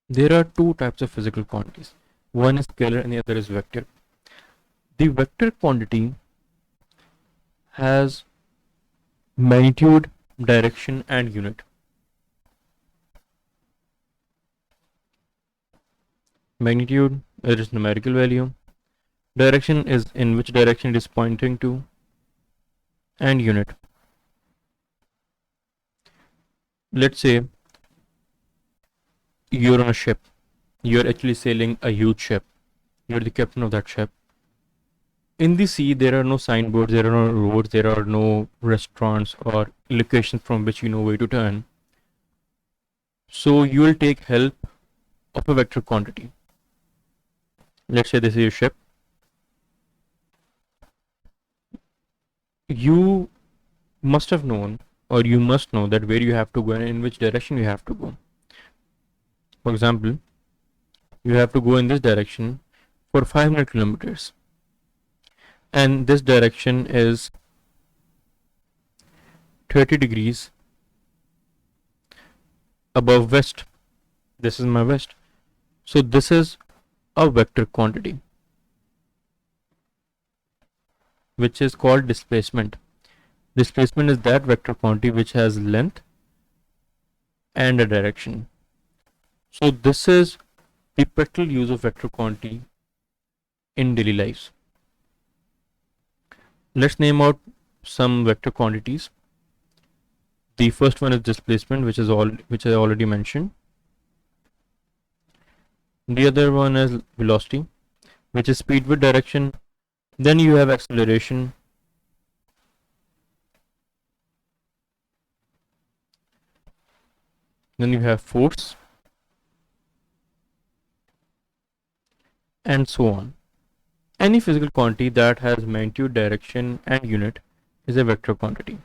There are two types of physical quantities. One is scalar and the other is vector. The vector quantity has magnitude, direction, and unit. Magnitude is its numerical value, direction is in which direction it is pointing to, and unit. Let's say you're on a ship. You're actually sailing a huge ship. You're the captain of that ship. In the sea, there are no signboards, there are no roads, there are no restaurants or locations from which you know where to turn. So you will take help of a vector quantity. Let's say this is your ship. You must have known, or you must know, that where you have to go and in which direction you have to go. For example, you have to go in this direction for 500 kilometers, and this direction is 30 degrees above west. This is my west. So this is a vector quantity, which is called displacement. Displacement is that vector quantity which has length and a direction. So this is the practical use of vector quantity in daily lives. Let's name out some vector quantities. The first one is displacement, which I already mentioned. The other one is velocity, which is speed with direction. Then you have acceleration. Then you have force, and so on. Any physical quantity that has magnitude, direction, and unit is a vector quantity.